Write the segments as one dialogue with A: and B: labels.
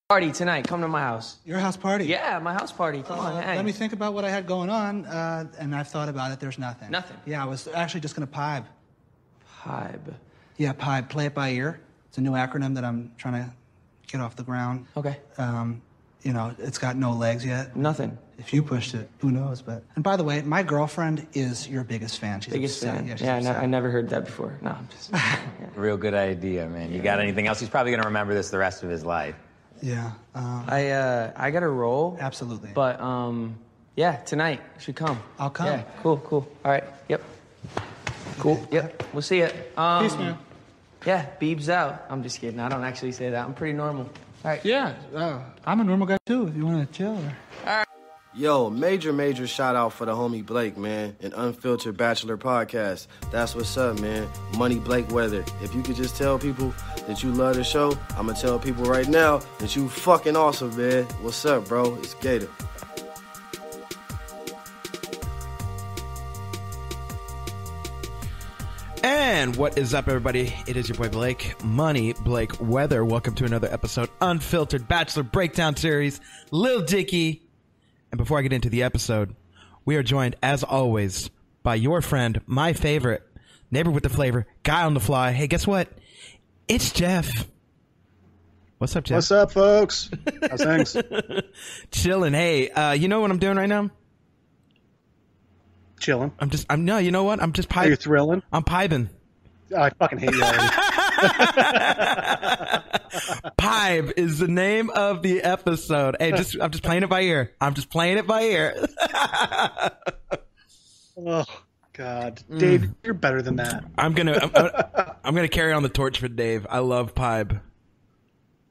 A: Party tonight. Come to my house.
B: Your house party?
A: Yeah, my house party. Come on, hang.
B: Let me think about what I had going on, and I've thought about it. There's nothing.
A: Nothing?
B: Yeah, I was actually just going to pibe.
A: Pibe.
B: Yeah, pibe. Play it by ear. It's a new acronym that I'm trying to get off the ground.
A: Okay.
B: You know, it's got no legs yet.
A: Nothing.
B: If you pushed it, who knows? But and by the way, my girlfriend is your biggest fan. She's
A: Biggest
B: upset.
A: fan.
B: Yeah,
A: I never heard that before. No, I'm just... Yeah.
C: Real good idea, man. You got anything else? He's probably going to remember this the rest of his life.
B: Yeah.
A: I got to roll.
B: Absolutely.
A: But, yeah, tonight. You should come.
B: I'll come.
A: Yeah, cool. All right. Yep. Cool. Yep. We'll see you.
B: Peace, man.
A: Yeah, Beebs out. I'm just kidding. I don't actually say that. I'm pretty normal. All right.
B: Yeah, I'm a normal guy, too, if you want to chill.
D: Yo, major shout out for the homie Blake, man, an Unfiltered Bachelor podcast. That's what's up, man. Money Blake Weather. If you could just tell people that you love the show, I'm gonna tell people right now that you fucking awesome, man. What's up, bro? It's Gator.
E: And what is up, everybody? It is your boy Blake, Money Blake Weather. Welcome to another episode, Unfiltered Bachelor Breakdown Series, Lil Dicky. And before I get into the episode, we are joined, as always, by your friend, my favorite, neighbor with the flavor, guy on the fly. Hey, guess what? It's Jeff. What's up, Jeff?
F: What's up, folks? How's things?
E: Chilling. Hey, you know what I'm doing right now?
F: Chilling.
E: You know what? I'm just piping.
F: Are you thrilling?
E: I'm piping.
F: Oh, I fucking hate you already.
E: Pipe is the name of the episode. Hey, I'm just playing it by ear.
F: Oh God, Dave, you're better than that.
E: I'm gonna carry on the torch for Dave. I love Pipe.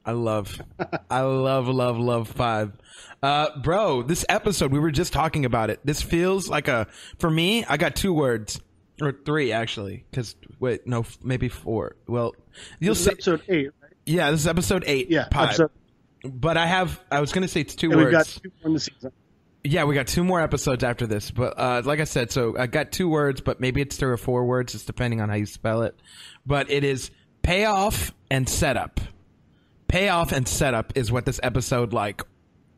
E: I love Pipe. Bro, this episode, we were just talking about it. This feels like for me, I got 2 words. Or 3, actually. Maybe 4. Well, you'll see.
F: Episode 8, right?
E: Yeah, this is episode 8.
F: Yeah,
E: Pipe. But I was going to say it's 2
F: and
E: words.
F: We've got 2 more in the season.
E: Yeah, we got 2 more episodes after this. But like I said, so I got 2 words, but maybe it's 3 or 4 words, just depending on how you spell it. But it is payoff and setup. Payoff and setup is what this episode,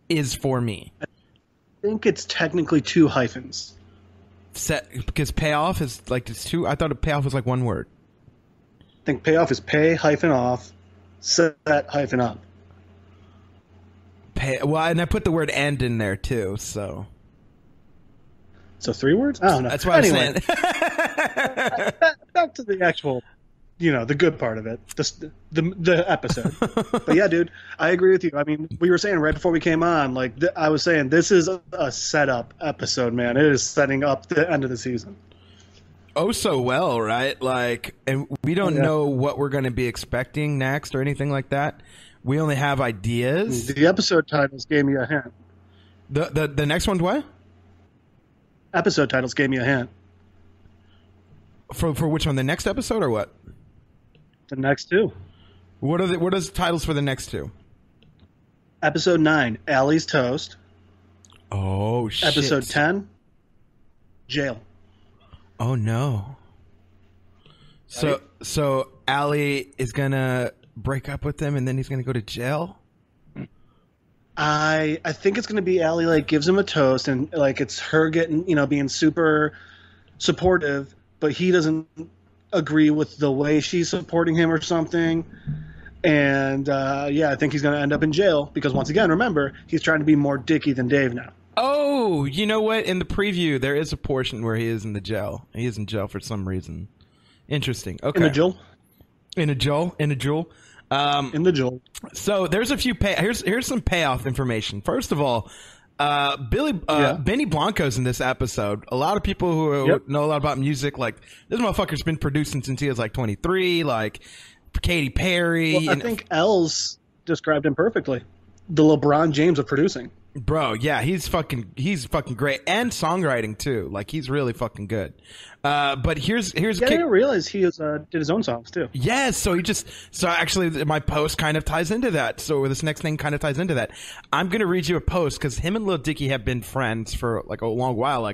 E: is for me.
F: I think it's technically 2 hyphens.
E: Because payoff is it's 2. I thought a payoff was 1 word.
F: I think payoff is pay hyphen off, set hyphen up.
E: Well, and I put the word end in there too, so
F: 3 words? I don't know.
E: That's what I'm saying.
F: Back to the actual, the good part of it, the episode. But yeah, dude, I agree with you. I mean, we were saying right before we came on, I was saying this is a setup episode, man. It is setting up the end of the season.
E: Oh, so well, right? And we don't know what we're going to be expecting next or anything like that. We only have ideas.
F: The episode titles gave me a hint.
E: The next one's what?
F: Episode titles gave me a hint.
E: For which one? The next episode or what?
F: The next 2.
E: What are the titles for the next 2?
F: Episode 9, Allie's Toast.
E: Oh, shit.
F: Episode 10, Jail.
E: Oh, no. So Allie is going to break up with him and then he's going to go to jail?
F: I think it's going to be Allie, gives him a toast and, it's her getting, being super supportive, but he doesn't agree with the way she's supporting him or something. And, I think he's going to end up in jail because, once again, remember, he's trying to be more Dicky than Dave now.
E: Oh, you know what? In the preview, there is a portion where he is in the jail. He is in jail for some reason. Interesting. Okay.
F: In the jail?
E: In a jail?
F: In the jail.
E: So there's a few here's some payoff information. First of all, Benny Blanco's in this episode. A lot of people who know a lot about music, this motherfucker's been producing since he was 23, Katy Perry.
F: Well, I think Els described him perfectly. The LeBron James of producing.
E: Bro, yeah, he's fucking great, and songwriting too. He's really fucking good. But here's
F: I didn't realize he did his own songs too.
E: Yes, so actually my post kind of ties into that. So this next thing kind of ties into that. I'm gonna read you a post because him and Lil Dicky have been friends for a long while.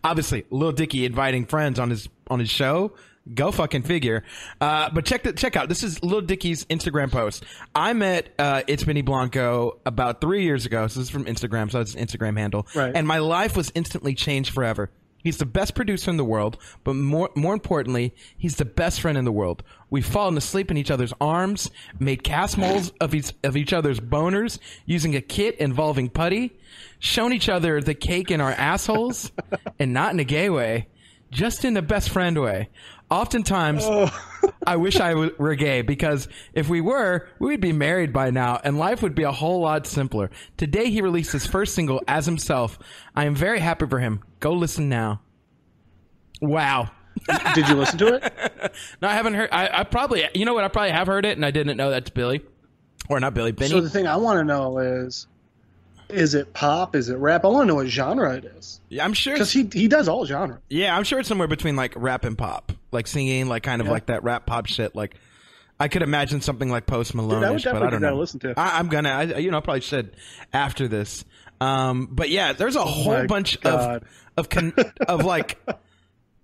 E: Obviously Lil Dicky inviting friends on his show. Go fucking figure. But check out. This is Lil Dicky's Instagram post. I met It's Benny Blanco about 3 years ago. So this is from Instagram. So it's his Instagram handle.
F: Right.
E: And my life was instantly changed forever. He's the best producer in the world, but more importantly, he's the best friend in the world. We've fallen asleep in each other's arms, made cast molds of each other's boners using a kit involving putty, shown each other the cake in our assholes, and not in a gay way, just in the best friend way. Oftentimes, I wish I were gay, because if we were, we'd be married by now, and life would be a whole lot simpler. Today, he released his first single as himself. I am very happy for him. Go listen now. Wow.
F: Did you listen to it?
E: No, I haven't heard. I probably, you know what? I probably have heard it, and I didn't know that's Billy. Or not Billy, Benny.
F: So the thing I want to know is it pop? Is it rap? I want to know what genre it is.
E: Yeah, I'm sure.
F: Because he does all genres.
E: Yeah, I'm sure it's somewhere between like rap and pop, like singing, like kind of like that rap pop shit. Like I could imagine something like Post Malone,
F: I would
E: but I
F: definitely
E: don't
F: gotta
E: know.
F: listen to.
E: I'm gonna, I probably should after this. But yeah, there's a whole
F: my
E: bunch
F: God.
E: of like.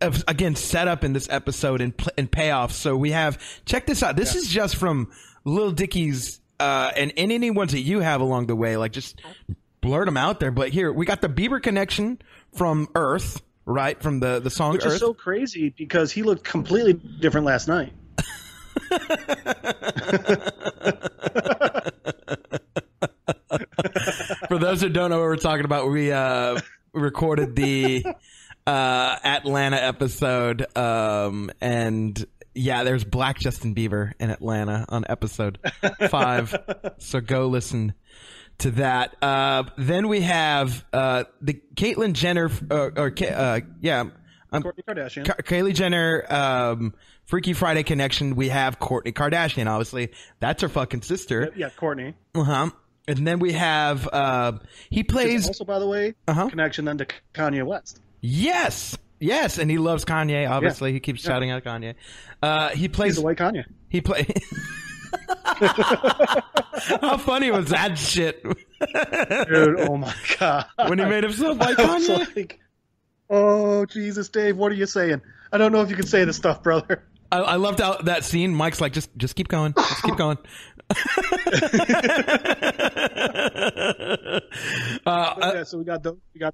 E: Of, again, setup in this episode and payoffs. So we have, check this out. This is just from Lil Dicky's, and any ones that you have along the way, like just blurt them out there. But here, we got the Bieber connection from Earth, right? From the song
F: Which
E: Earth.
F: is so crazy because he looked completely different last night.
E: For those who don't know what we're talking about, we recorded the Atlanta episode, and yeah, there's Black Justin Bieber in Atlanta on episode 5. So go listen to that. Then we have the Caitlyn Jenner,
F: Kourtney Kardashian.
E: Kylie Jenner, Freaky Friday connection. We have Kourtney Kardashian, obviously. That's her fucking sister.
F: Yeah, Kourtney.
E: Uh-huh. And then we have, he plays...
F: Also, by the way, connection then to Kanye West.
E: Yes, and he loves Kanye. Obviously, he keeps shouting out Kanye. He plays
F: He's the white Kanye.
E: He play. How funny was that shit?
F: Dude, oh my God.
E: When he made himself like
F: I was
E: Kanye.
F: like, oh Jesus, Dave, what are you saying? I don't know if you can say this stuff, brother.
E: I loved that scene. Mike's like, just keep going, just keep going.
F: So we got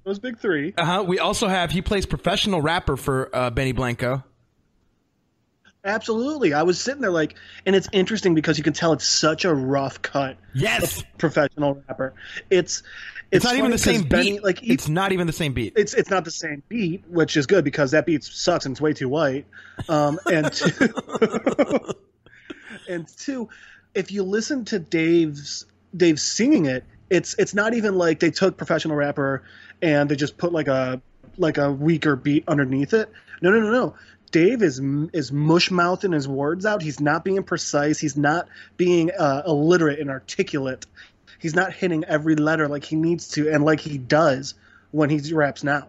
F: those big three.
E: We also have, he plays professional rapper for Benny Blanco.
F: Absolutely. I was sitting there like, and it's interesting because you can tell it's such a rough cut.
E: Yes.
F: Professional rapper. It's
E: not even the same
F: Benny,
E: beat.
F: like
E: it's not even the same beat.
F: It's not the same beat, which is good because that beat sucks and it's way too white. And two, if you listen to Dave's singing it, it's not even like they took professional rapper and they just put like a weaker beat underneath it. No. Dave is mush mouthing his words out. He's not being precise. He's not being illiterate and articulate. He's not hitting every letter like he needs to and like he does when he raps now.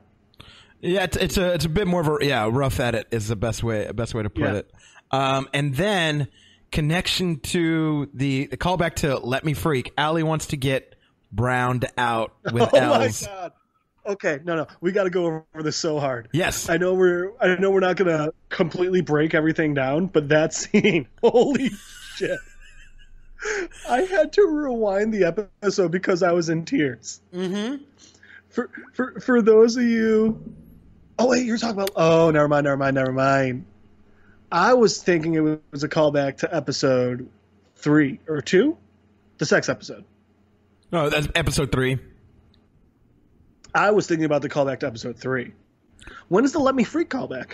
E: Yeah, it's a bit more of a rough edit is the best way to put it. And then connection to the callback to Let Me Freak. Allie wants to get browned out with L's.
F: My God. Okay, no, we got to go over this so hard.
E: Yes,
F: I know we're not gonna completely break everything down, but that scene, holy shit! I had to rewind the episode because I was in tears.
E: Mm-hmm.
F: For those of you, oh wait, you're talking about? Oh, never mind. I was thinking it was a callback to episode 3 or 2, the sex episode.
E: Oh, that's episode 3.
F: I was thinking about the callback to episode 3. When is the Let Me Freak callback?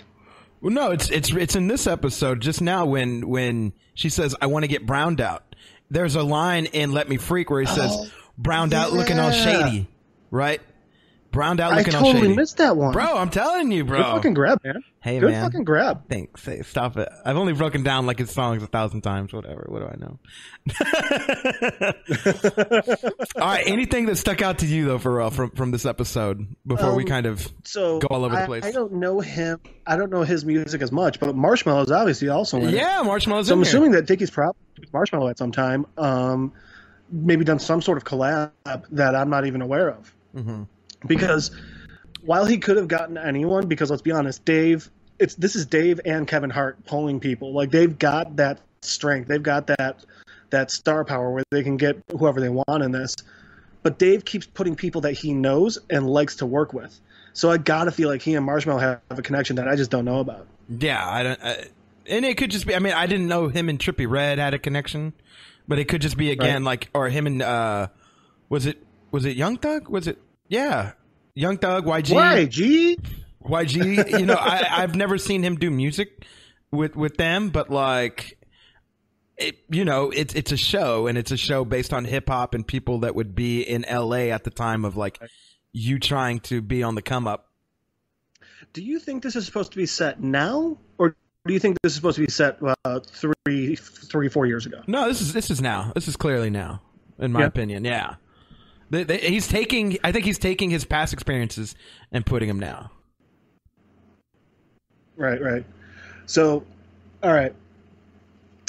E: Well, no, it's in this episode just now when she says, I want to get browned out. There's a line in Let Me Freak where he says, browned out looking all shady, right? Browned out looking all shady. I
F: totally missed that one.
E: Bro, I'm telling you, bro.
F: Good fucking grab, man.
E: Hey,
F: Good
E: man.
F: fucking grab.
E: Thanks. Hey, stop it. I've only broken down like his songs 1,000 times. Whatever. What do I know? All right. Anything that stuck out to you though, for real, from this episode before we kind of go all over the place?
F: I don't know him. I don't know his music as much, but Marshmello's obviously also in it.
E: Yeah, Marshmello's
F: so
E: in
F: I'm
E: here.
F: assuming that Dickie's probably with Marshmello at some time. Maybe done some sort of collab that I'm not even aware of.
E: Mm-hmm.
F: Because while he could have gotten anyone, because let's be honest, Dave this is Dave and Kevin Hart pulling people. Like, they've got that strength. They've got that star power where they can get whoever they want in this. But Dave keeps putting people that he knows and likes to work with. So I gotta feel like he and Marshmallow have a connection that I just don't know about.
E: Yeah, I don't. And it could just be. I mean, I didn't know him and Trippie Redd had a connection, but it could just be again like, or him and was it Young Thug? Was it Young Thug, YG? YG. You know, I've never seen him do music with them, but like, it's a show, and it's a show based on hip hop and people that would be in LA at the time of like you trying to be on the come up.
F: Do you think this is supposed to be set now, or do you think this is supposed to be set 4 years ago?
E: No, this is now. This is clearly now, in my opinion. Yeah, he's taking. I think he's taking his past experiences and putting them now.
F: Right. So, all right.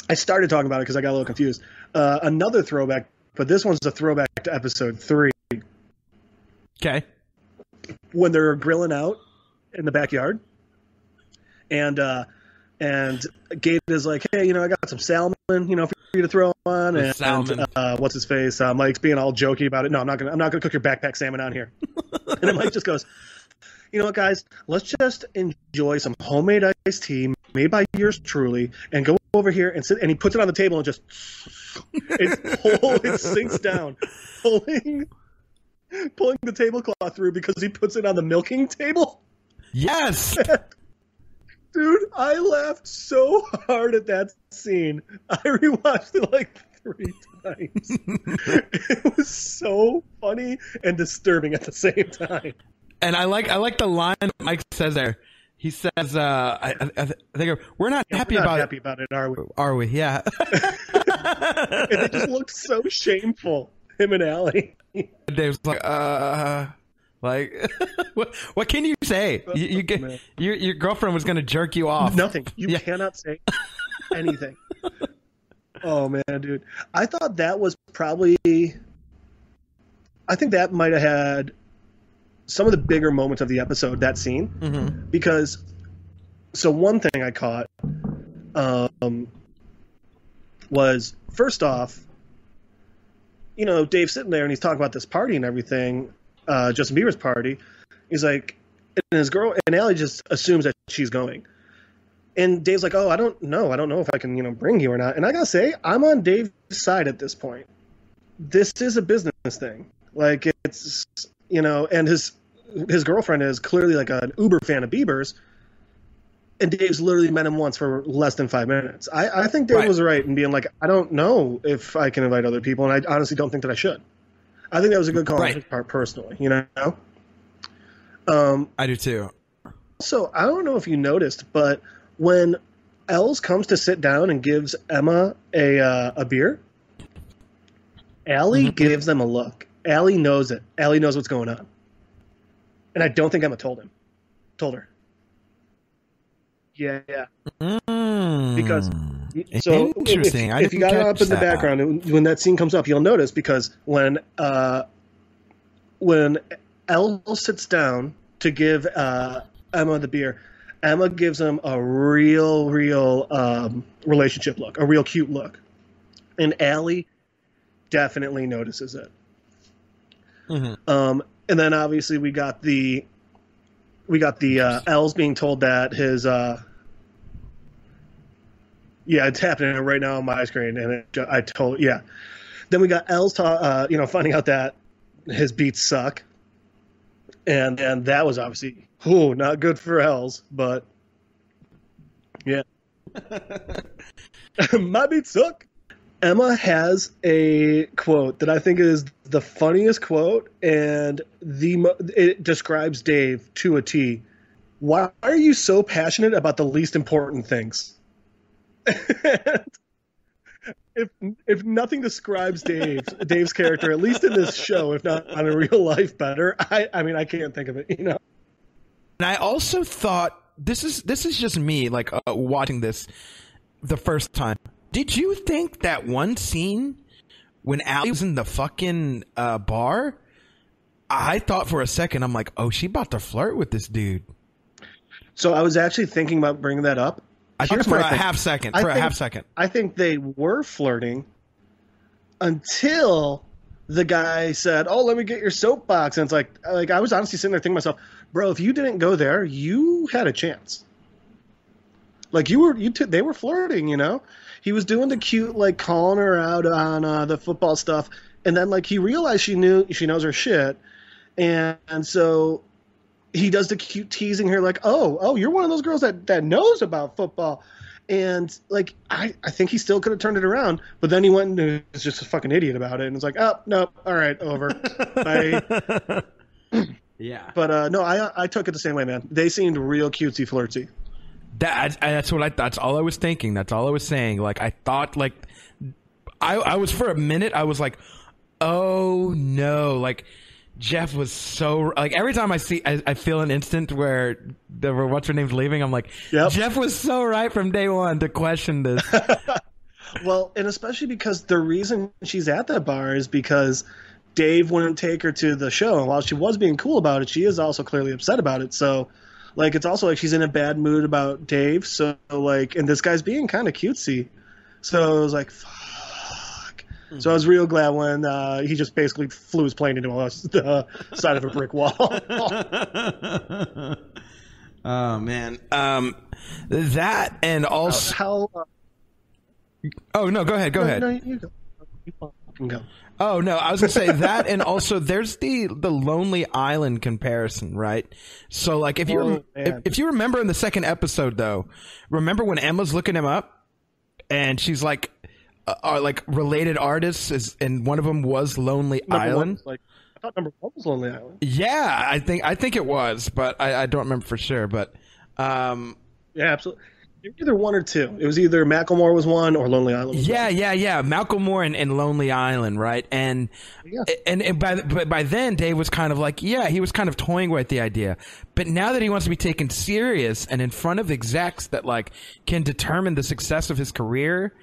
F: I started talking about it because I got a little confused. Another throwback, but this one's a throwback to episode 3.
E: Okay.
F: When they're grilling out in the backyard, and Gabe is like, "Hey, I got some salmon, for you to throw on." And what's his face? Mike's being all jokey about it. No, I'm not gonna cook your backpack salmon on here. And then Mike just goes, "You know what, guys? Let's just enjoy some homemade iced tea made by yours truly, and go over here and sit." And he puts it on the table and just it sinks down, pulling the tablecloth through because he puts it on the milking table.
E: Yes.
F: Dude, I laughed so hard at that scene. I rewatched it like 3 times. It was so funny and disturbing at the same time.
E: And I like the line Mike says there. He says, I think we're not happy about
F: it, are we?
E: Are we? Yeah.
F: And they just looked so shameful, him and Allie.
E: Dave's like, what can you say? Your girlfriend was going to jerk you off.
F: Nothing. You cannot say anything. Oh, man, dude. I thought that was probably... I think that might have had some of the bigger moments of the episode, that scene. Mm-hmm. Because... So one thing I caught was, first off, Dave's sitting there and he's talking about this party and everything, Justin Bieber's party. He's like, and his girl, and Allie just assumes that she's going. And Dave's like, "Oh, I don't know if I can, bring you or not." And I gotta say, I'm on Dave's side at this point. This is a business thing. Like, it's, and his girlfriend is clearly like an uber fan of Bieber's. And Dave's literally met him once for less than 5 minutes. I think Dave was right in being like, I don't know if I can invite other people, and I honestly don't think that I should. I think that was a good call on his part personally,
E: I do too.
F: So I don't know if you noticed, but when Els comes to sit down and gives Emma a beer, Allie gives them a look. Allie knows it. Allie knows what's going on. And I don't think Emma told her. Yeah. Because so
E: interesting.
F: If you got it up in the background, when that scene comes up, you'll notice because when Elle sits down to give Emma the beer, Emma gives him a real relationship look, a real cute look, and Allie definitely notices it. Mm-hmm. And then obviously we got the Els being told that his it's happening right now on my screen, and then we got Els finding out that his beats suck, and that was obviously not good for Els, but yeah. My beats suck. Emma has a quote that I think is the funniest quote, and it describes Dave to a T. Why are you so passionate about the least important things? If nothing describes Dave's character, at least in this show, if not on a real life better, I mean, I can't think of it, And
E: I also thought, this is just me, like, watching this the first time. Did you think that one scene when Allie was in the fucking bar, I thought for a second, I'm like, oh, she about to flirt with this dude.
F: So I was actually thinking about bringing that up.
E: I think
F: Here's
E: for
F: my
E: a
F: thing.
E: half second.
F: I
E: For a
F: think-
E: half second.
F: I think they were flirting until the guy said, "Oh, let me get your soapbox." And it's like I was honestly sitting there thinking to myself, "Bro, if you didn't go there, you had a chance." Like they were flirting, you know. He was doing the cute, like calling her out on the football stuff, and then like he realized she knows her shit, and so he does the cute teasing her, like, "Oh, you're one of those girls that knows about football." And like I think he still could have turned it around, but then he went and was just a fucking idiot about it, and it's like, "Oh no, all right, over."
E: Yeah.
F: But no, I took it the same way, man. They seemed real cutesy flirty.
E: That's all I was thinking. That's all I was saying. Like, I thought, like, I was, for a minute, I was like, oh no, like, Jeff was so, like, every time I feel an instant where what's her name's leaving, I'm like,
F: Yep.
E: Jeff was so right from day one to question this.
F: Well, and especially because the reason she's at that bar is because Dave wouldn't take her to the show. And while she was being cool about it, she is also clearly upset about it. So, like, it's also like she's in a bad mood about Dave. So, like, and this guy's being kind of cutesy. So I was like, fuck. So I was real glad when he just basically flew his plane into the side of a brick wall.
E: Oh, man. That and also...
F: How?
E: Oh, no, go ahead.
F: No, you go. You fucking go.
E: Oh no, I was gonna say that, and also there's the Lonely Island comparison, right? So like if you if you remember in the second episode though, remember when Emma's looking him up, and she's like, are like related artists, and one of them was Lonely Island.
F: I thought number 1 was Lonely Island.
E: Yeah, I think it was, but I don't remember for sure. But
F: Yeah, absolutely. It was either 1 or 2. It was either Macklemore was 1 or Lonely Island was 1.
E: Yeah. Malcolm Moore and Lonely Island, right? And
F: Yeah.
E: and by then Dave was kind of like, yeah, he was kind of toying with the idea. But now that he wants to be taken serious and in front of execs that like can determine the success of his career,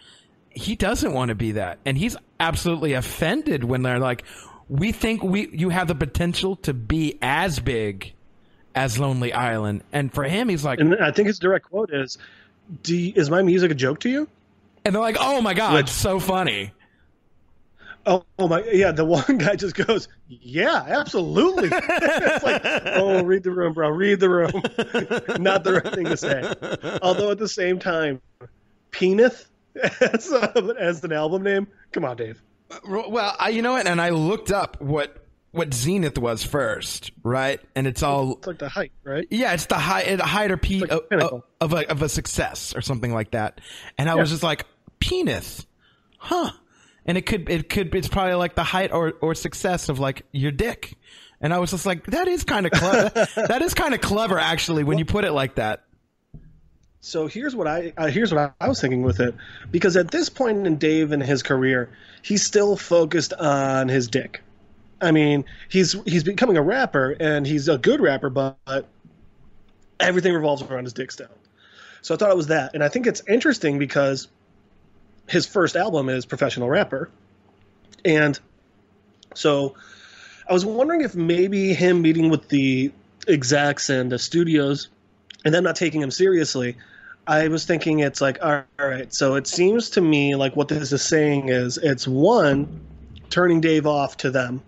E: he doesn't want to be that. And he's absolutely offended when they're like, we think you have the potential to be as big as Lonely Island. And for him, he's like,
F: And I think his direct quote is, is my music a joke to you?
E: and they're like, oh my God,
F: Which-
E: it's so funny.
F: Oh my, yeah, the one guy just goes, yeah, absolutely. It's like, oh, read the room, bro, read the room. Not the right thing to say. Although at the same time, Penith as an album name? Come on, Dave.
E: Well, you know what? And I looked up what Zenith was first, right? And it's all
F: It's like the height, right?
E: yeah, it's the height or peak
F: It's like the pinnacle.
E: of a success or something like that. And I was just like, Penith, huh? And it's probably like the height or success of like your dick. And I was just like, that is kind of clever. That is kind of clever, actually, when you put it like that.
F: So here's what I was thinking with it, because at this point in Dave and his career, he's still focused on his dick. I mean, he's becoming a rapper, and he's a good rapper, but everything revolves around his dick still. So I thought it was that, and I think it's interesting because his first album is Professional Rapper, and so I was wondering if maybe him meeting with the execs and the studios and them not taking him seriously, I was thinking it's like, all right, so it seems to me like what this is saying is it's 1, turning Dave off to them,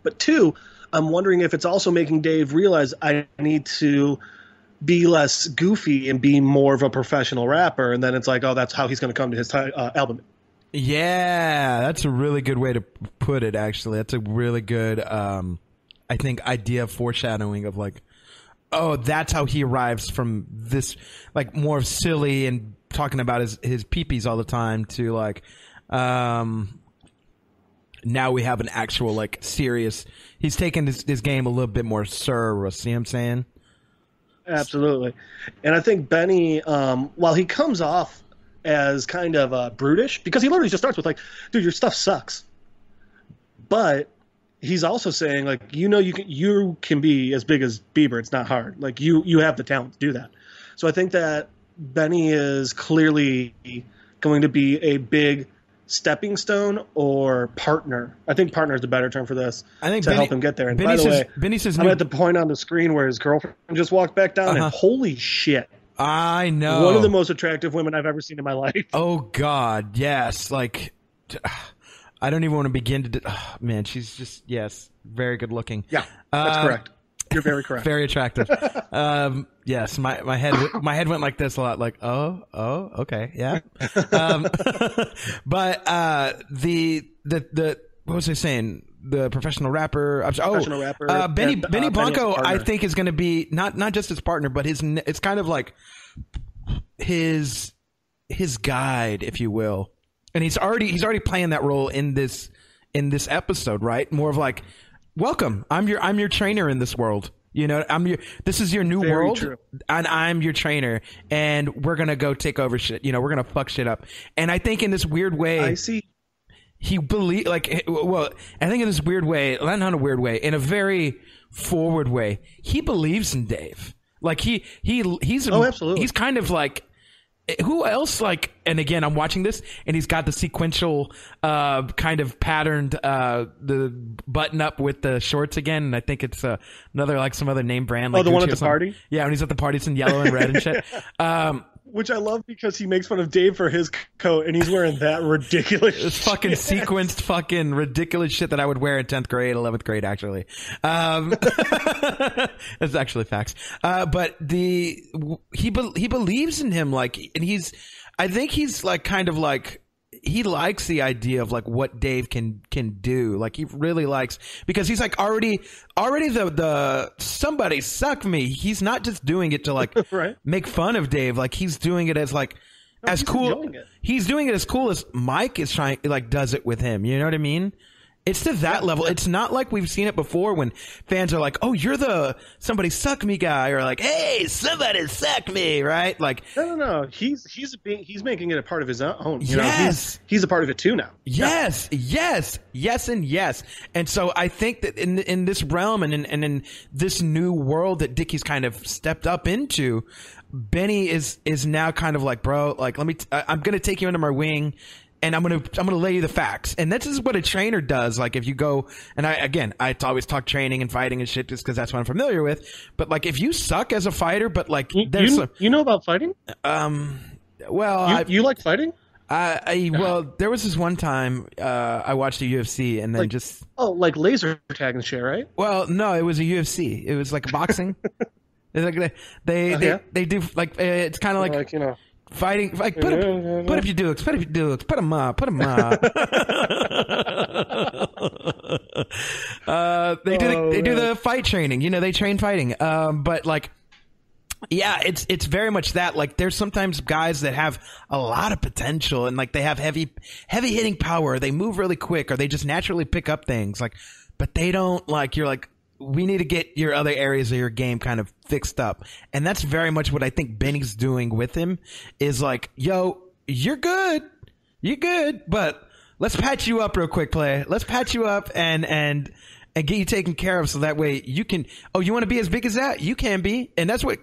F: but 2, I'm wondering if it's also making Dave realize I need to be less goofy and be more of a professional rapper, and then it's like, oh, that's how he's going to come to his album.
E: Yeah, that's a really good way to put it, actually. That's a really good, I think, idea of foreshadowing of like, oh, that's how he arrives from this, like, more silly and talking about his peepees all the time to like, now we have an actual, like, serious, he's taking this game a little bit more serious, you know what I'm saying?
F: Absolutely. And I think Benny, while he comes off as kind of brutish, because he literally just starts with like, dude, your stuff sucks. But he's also saying like, you can be as big as Bieber. It's not hard. Like you have the talent to do that. So I think that Benny is clearly going to be a big stepping stone or partner. I think partner is the better term for this.
E: I think
F: to
E: Benny-
F: help him get there. And
E: Benny
F: by the
E: says-
F: way,
E: Benny says
F: I'm
E: new-
F: at the point on the screen where his girlfriend just walked back down, and holy shit,
E: I know.
F: one of the most attractive women I've ever seen in my life.
E: Oh God, yes. Like, I don't even want to begin to. Oh, man, she's just very good looking.
F: Yeah, that's correct. You're very correct.
E: Very attractive. Yes, my head went like this a lot. Like, oh, okay, yeah. But the what was I saying? The professional rapper.
F: Professional rapper.
E: Benny
F: Benny
E: Blanco.
F: as a partner.
E: I think is going to be not just his partner, but it's kind of like his guide, if you will. And he's already playing that role in this episode, right? More of like, welcome. I'm your trainer in this world. You know, this is your new
F: Very
E: world,
F: true.
E: and I'm your trainer, and we're gonna go take over shit. You know, we're gonna fuck shit up. And I think in this weird way,
F: I see.
E: he believe like, well, I think in this weird way, not in a weird way, in a very forward way, he believes in Dave. Like he's
F: absolutely.
E: He's kind of like, who else, like, and again, I'm watching this, and he's got the sequential, kind of patterned, the button up with the shorts again, and I think it's another, like, some other name brand. Like
F: the one
E: Gucci
F: at
E: or
F: the
E: something.
F: party?
E: Yeah, when he's at the party, it's in yellow and red and shit.
F: Which I love because he makes fun of Dave for his coat, and he's wearing that ridiculous
E: It's fucking sequenced, fucking ridiculous shit that I would wear in 10th grade, 11th grade, actually. It's actually facts. But he believes in him, like, and I think he's like, kind of like, he likes the idea of like what Dave can do. Like he really likes, because he's like already the somebody suck me. He's not just doing it to like
F: Right.
E: make fun of Dave. Like he's doing it as like, as
F: he's
E: cool.
F: enjoying it.
E: He's doing it as cool as Mike is trying, like, does it with him. You know what I mean? It's to that level. It's not like we've seen it before when fans are like, "Oh, you're the somebody suck me guy," or like, "Hey, somebody suck me," right? Like,
F: No. He's making it a part of his own. You know,
E: Yes.
F: he's a part of it too now.
E: yes, and yes. And so I think that in this realm and in this new world that Dickie's kind of stepped up into, Benny is now kind of like, bro, like, I'm gonna take you under my wing, and I'm gonna lay you the facts. And this is what a trainer does. Like if you go, and I always talk training and fighting and shit just because that's what I'm familiar with. But like if you suck as a fighter, but like
F: You know about fighting?
E: well,
F: You like fighting?
E: well, there was this one time I watched a UFC and then
F: Like laser tag and shit, right?
E: well, no, it was a UFC. It was like boxing. It's like they do like it's kind of like
F: you know.
E: fighting. Like put up your dukes, put them up. They do the fight training. You know, they train fighting. But like, yeah, it's very much that. Like, there's sometimes guys that have a lot of potential and like they have heavy hitting power. They move really quick, or they just naturally pick up things. Like, but they don't like. You're like, we need to get your other areas of your game kind of fixed up. And that's very much what I think Benny's doing with him, is like, yo, you're good, but let's patch you up real quick, play. Let's patch you up and get you taken care of, so that way you can, oh, you want to be as big as that? You can be. And that's what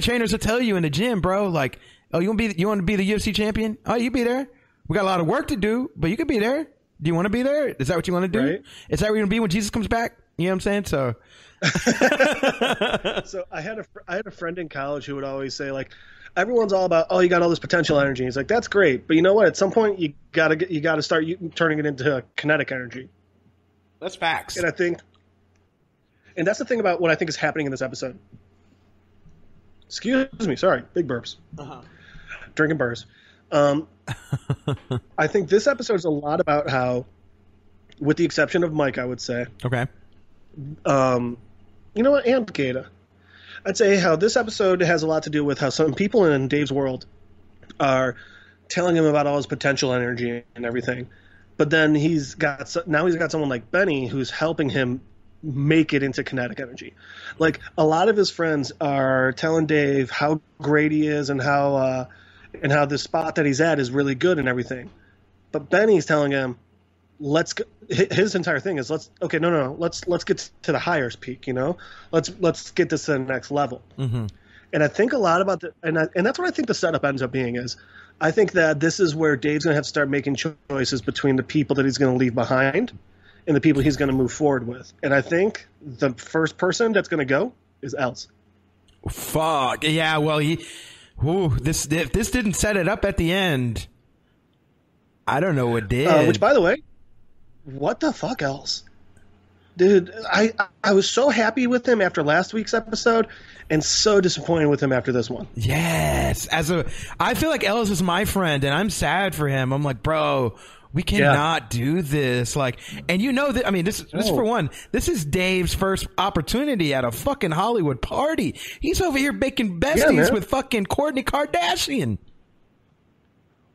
E: trainers will tell you in the gym, bro. Like, oh, you want to be the UFC champion? Oh, you be there. We got a lot of work to do, but you could be there. Do you want to be there? Is that what you want to do?
F: Right.
E: Is that where you're going to be when Jesus comes back? You know what I'm saying? So,
F: So I had a friend in college who would always say, like, everyone's all about, oh, you got all this potential energy. He's like, that's great, but you know what? At some point, you gotta start turning it into kinetic energy.
E: that's facts.
F: And and that's the thing about what I think is happening in this episode. Excuse me, sorry, big burps. Drinking burrs. I think this episode is a lot about how, with the exception of Mike, I would say,
E: Okay.
F: you know what, and Gata, I'd say how this episode has a lot to do with how some people in Dave's world are telling him about all his potential energy and everything, but then he's got someone like Benny who's helping him make it into kinetic energy. Like, a lot of his friends are telling Dave how great he is and how the spot that he's at is really good and everything, but Benny's telling him, let's go. His entire thing is let's get to the higher peak, you know, let's get this to the next level.
E: Mm-hmm.
F: And I think a lot about and that's what I think the setup ends up being is I think that this is where Dave's going to have to start making choices between the people that he's going to leave behind and the people he's going to move forward with. And I think the first person that's going to go is Els.
E: Fuck. Yeah, well, this didn't set it up at the end. I don't know what did.
F: Which, by the way, what the fuck else? Dude, I was so happy with him after last week's episode and so disappointed with him after this one.
E: Yes. I feel like Els is my friend and I'm sad for him. I'm like, bro, we cannot do this. Like, and you know that, I mean, this for one, this is Dave's first opportunity at a fucking Hollywood party. He's over here making besties with fucking Kourtney Kardashian.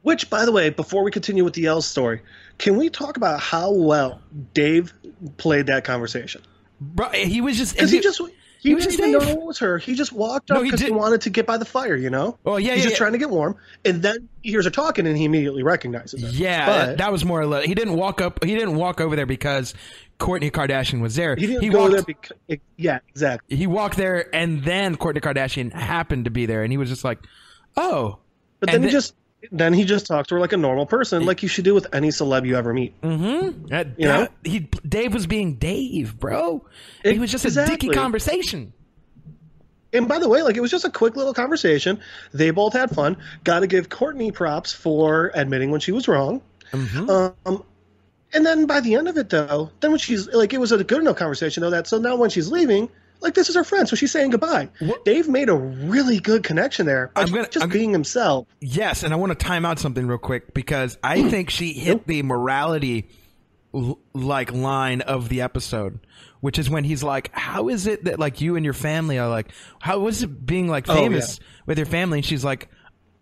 F: Which, by the way, before we continue with the Els story, can we talk about how well Dave played that conversation?
E: Bro, he was just...
F: Because he didn't even know
E: Dave.
F: it was her. He just walked up because he wanted to get by the fire, you know?
E: Oh, yeah,
F: He's just trying to get warm. And then he hears her talking and he immediately recognizes her.
E: Yeah,
F: but
E: that was more or less... He didn't walk over there because Kourtney Kardashian was there.
F: He didn't go there because... Yeah, exactly.
E: He walked there and then Kourtney Kardashian happened to be there and he was just like, oh.
F: But then he just talked to her like a normal person, like you should do with any celeb you ever meet.
E: Mm-hmm. Dave was being Dave, bro. It was just a dicky conversation.
F: And by the way, like it was just a quick little conversation. They both had fun. Got to give Kourtney props for admitting when she was wrong. Mm-hmm. And then by the end of it, though, then when she's like, it was a good enough conversation, though. So now when she's leaving, like this is her friend, so she's saying goodbye. Dave made a really good connection there. Just being himself.
E: Yes, and I want to time out something real quick because I think she hit the morality like line of the episode, which is when he's like, "How is it that like you and your family are like? How is it being like famous with your family?" And she's like,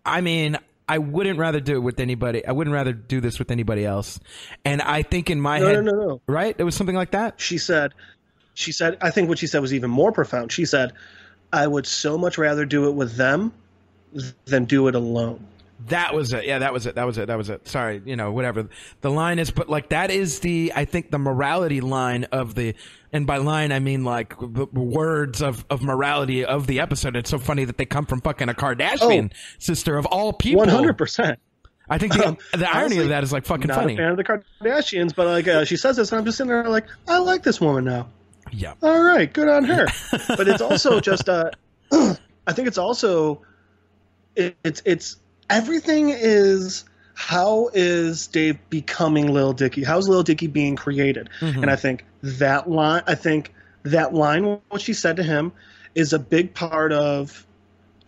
E: "I mean, I wouldn't rather do it with anybody. I wouldn't rather do this with anybody else." And I think in my head,
F: no,
E: right? It was something like that.
F: She said, I think what she said was even more profound. She said, I would so much rather do it with them than do it alone.
E: That was it. Yeah, that was it. Sorry, whatever the line is, but like that is I think the morality line of and by line I mean like the words of morality of the episode. It's so funny that they come from fucking a Kardashian sister of all people.
F: 100%.
E: I think the irony of that is like fucking funny.
F: Not a fan of the Kardashians, but like she says this, and I'm just sitting there like, I like this woman now.
E: Yeah.
F: All right, good on her. But it's also just I think it's also it's everything is how is Dave becoming Lil Dicky? How's Lil Dicky being created? Mm-hmm. And I think that line what she said to him is a big part of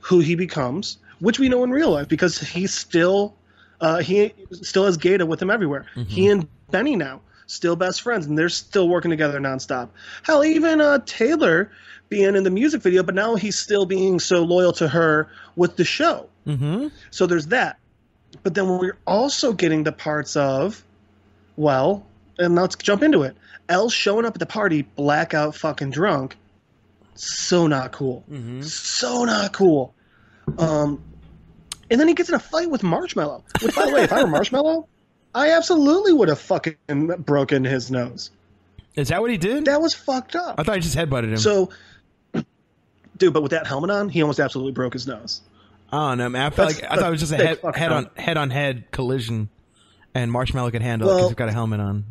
F: who he becomes, which we know in real life because he still has Gaeta with him everywhere. Mm-hmm. He and Benny now still best friends, and they're still working together nonstop. Hell, even Taylor being in the music video, but now he's still being so loyal to her with the show. Mm-hmm. So there's that. But then we're also getting the parts of, and let's jump into it. Elle showing up at the party, blackout fucking drunk. So not cool. Mm-hmm. So not cool. And then he gets in a fight with Marshmello. Which, by the way, if I were Marshmello, I absolutely would have fucking broken his nose.
E: Is that what he did?
F: That was fucked up.
E: I thought he just headbutted him.
F: So, dude, but with that helmet on, he almost absolutely broke his nose.
E: Oh no, man! I thought it was just a head-on-head collision, and Marshmello could handle it because he's got a helmet on.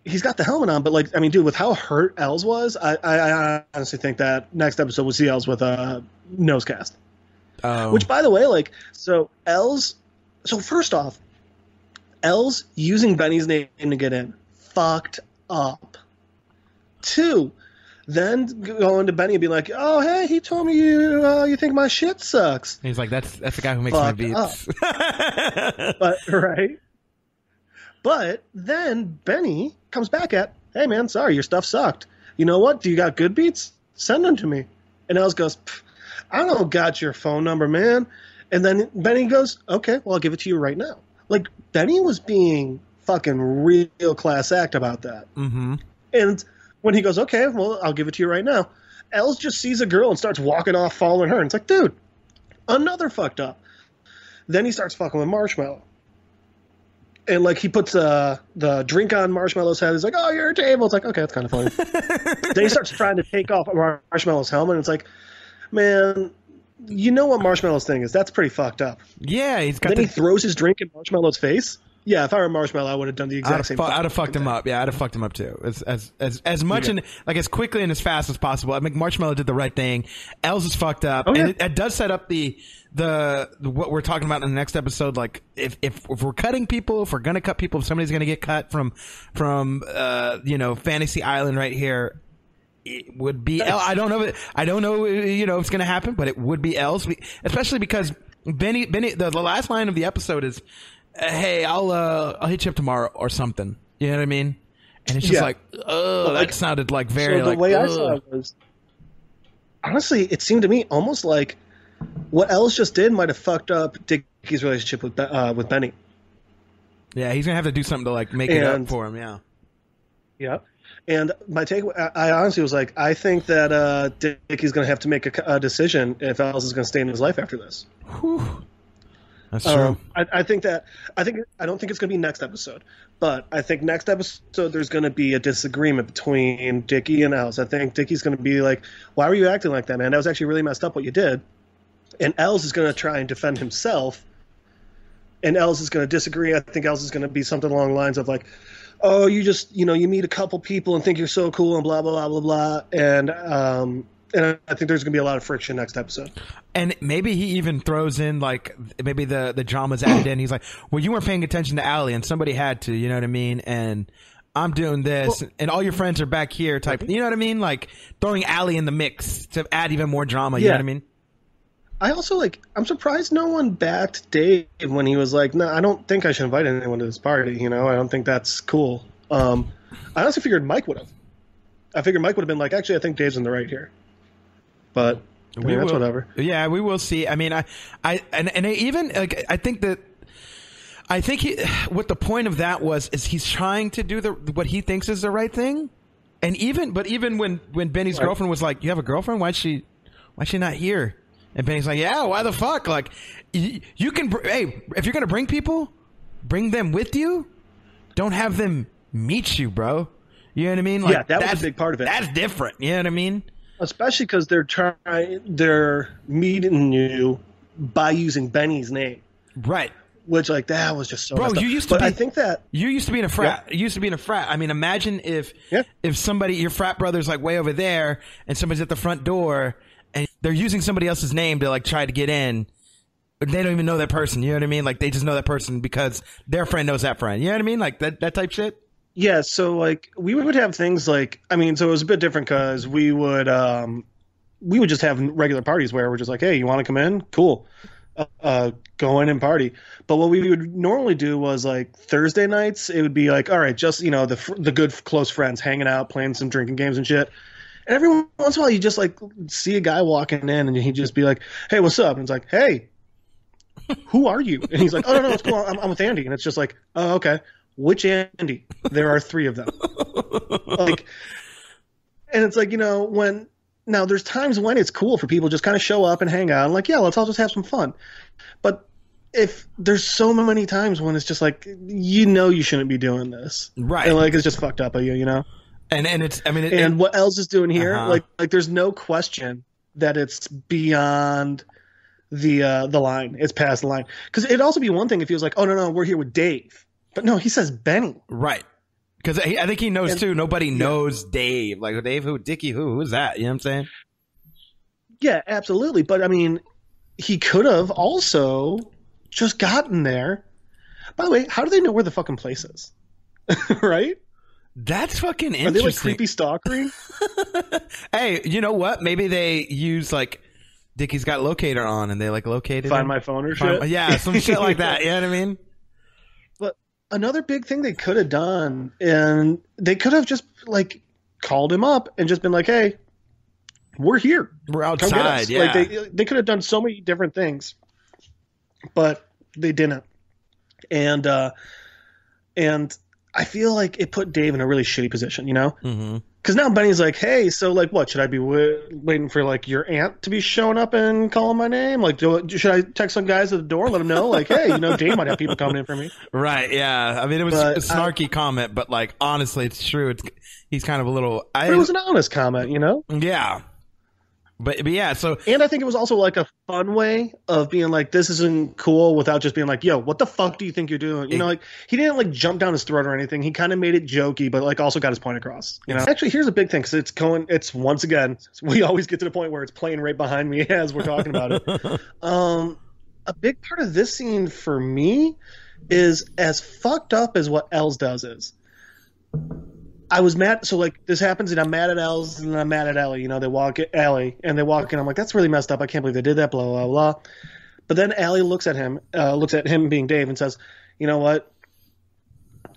F: He's got the helmet on, but like, I mean, dude, with how hurt Els was, I honestly think that next episode we'll see Els with a nose cast. Oh. Which, by the way, like, so first off, Els using Benny's name to get in, fucked up. 2, then going to Benny and be like, "Oh, hey, he told me you think my shit sucks."
E: And he's like, "That's the guy who makes my beats."
F: But then Benny comes back at, "Hey, man, sorry, your stuff sucked. You know what? Do you got good beats? Send them to me." And Els goes, "I don't got your phone number, man." And then Benny goes, "Okay, well, I'll give it to you right now." Like, Benny was being fucking real class act about that. Mm-hmm. And when he goes, "Okay, well, I'll give it to you right now," Els just sees a girl and starts walking off following her. And it's like, dude, another fucked up. Then he starts fucking with Marshmello. And, like, he puts the drink on Marshmello's head. He's like, "Oh, you're a table." It's like, okay, that's kind of funny. Then he starts trying to take off Marshmello's helmet. And it's like, man, you know what Marshmallow's thing is? That's pretty fucked up.
E: Yeah, he's got.
F: Then he throws his drink in Marshmallow's face. Yeah, if I were Marshmallow, I would have done the exact same thing.
E: I'd have fucked him up. Yeah, I'd have fucked him up too. As much and like as quickly and as fast as possible. I think Marshmallow did the right thing. Els is fucked up, and it does set up the what we're talking about in the next episode. Like if we're cutting people, if we're gonna cut people, if somebody's gonna get cut from Fantasy Island right here, it would be Els. I don't know if it's gonna happen, but it would be Els, especially because Benny the last line of the episode is, hey, I'll hit you up tomorrow or something. You know what I mean? And it's just that sounded like very.
F: So the way I saw it was, honestly, it seemed to me almost like what Els just did might have fucked up Dickie's relationship with Benny.
E: Yeah, he's gonna have to do something to like make it up for him. Yeah.
F: Yeah. And my take, I honestly was like, I think that Dickie's gonna have to make a decision if Els is gonna stay in his life after this.
E: Whew. That's true.
F: I don't think it's going to be next episode, but I think next episode there's going to be a disagreement between Dickie and Els. I think Dickie's going to be like, "Why were you acting like that, man? That was actually really messed up what you did." And Els is going to try and defend himself, and Els is going to disagree. I think Els is going to be something along the lines of like, "Oh, you just you meet a couple people and think you're so cool and blah blah blah blah blah," and I think there's going to be a lot of friction next episode.
E: And maybe he even throws in, like, maybe the drama's added in. He's like, well, you weren't paying attention to Allie, and somebody had to, you know what I mean? And I'm doing this, and all your friends are back here type. You know what I mean? Like, throwing Allie in the mix to add even more drama, you know what I mean?
F: I also, I'm surprised no one backed Dave when he was like, no, I don't think I should invite anyone to this party, I don't think that's cool. I honestly figured Mike would have. I figured Mike would have been like, actually, I think Dave's in the right here. But that's whatever.
E: Yeah, we will see. I mean, I think what the point of that is he's trying to do what he thinks is the right thing, and even when Benny's girlfriend was like, "You have a girlfriend? Why's she not here?" And Benny's like, "Yeah, why the fuck? Like, you can. Hey, if you're gonna bring people, bring them with you. Don't have them meet you, bro. You know what I mean? Like,
F: that was a big part of it.
E: That's different. You know what I mean?"
F: Especially because they're meeting you by using Benny's name,
E: right?
F: Which that was just so.
E: Bro, you used to be.
F: I think that
E: you used to be in a frat. Yeah. You used to be in a frat. I mean, imagine if somebody, your frat brother's like way over there, and somebody's at the front door, and they're using somebody else's name to like try to get in. They don't even know that person. You know what I mean? Like they just know that person because their friend knows that friend. You know what I mean? Like that type shit.
F: Yeah, so we would have things so it was a bit different because we would just have regular parties where we're just like, hey, you want to come in? Cool, go in and party. But what we would normally do was Thursday nights, it would be all right, just the good close friends hanging out, playing some drinking games and shit. And every once in a while, you just see a guy walking in and he'd just be like, hey, what's up? And it's like, hey, who are you? And he's like, oh no, it's cool, I'm with Andy. And it's just like, oh, okay. Which Andy? There are 3 of them. And it's now there's times when it's cool for people to just kind of show up and hang out and let's all just have some fun. But if there's so many times when it's just you shouldn't be doing this.
E: Right.
F: And it's just fucked up of you,
E: And it's,
F: and what Els is doing here, there's no question that it's beyond the line. It's past the line. Because it'd also be one thing if he was like, oh no, we're here with Dave. But no, he says Benny.
E: Right. Because I think he knows, too. Nobody knows Dave. Like, Dave who? Dickie who? Who's that? You know what I'm saying?
F: Yeah, absolutely. But, he could have also just gotten there. By the way, how do they know where the fucking place is? Right?
E: That's fucking interesting.
F: Are they, creepy stalkering?
E: Hey, you know what? Maybe they use, Dickie's got locator on, and they, located
F: Find
E: him.
F: My phone or shit?
E: Yeah, some shit like that. You know what I mean?
F: Another big thing they could have done, and they could have just called him up and just been like, "Hey, we're here.
E: We're outside." Yeah,
F: they could have done so many different things, but they didn't. And I feel like it put Dave in a really shitty position,
E: Mm-hmm.
F: Because now Benny's like, hey, so what should I be waiting for your aunt to be showing up and calling my name? Should I text some guys at the door, let them know hey, Dave might have people coming in for me.
E: Right? Yeah. I mean, it was a snarky comment, but honestly, it's true. He's kind of a little.
F: But it was an honest comment,
E: Yeah. But yeah, so
F: And I think it was also like a fun way of being like, this isn't cool without just being like, yo, what the fuck do you think you're doing? You know, like he didn't like jump down his throat or anything. He kind of made it jokey, but like also got his point across. You know, actually, here's a big thing because it's once again, we always get to the point where it's playing right behind me as we're talking about it. A big part of this scene for me is as fucked up as what Els does is. I was mad. So like this happens and I'm mad at Els and I'm mad at Ellie. You know, they walk at Ellie and they walk in. I'm like, that's really messed up. I can't believe they did that, blah, blah, blah. But then Ellie looks at him being Dave and says, you know what?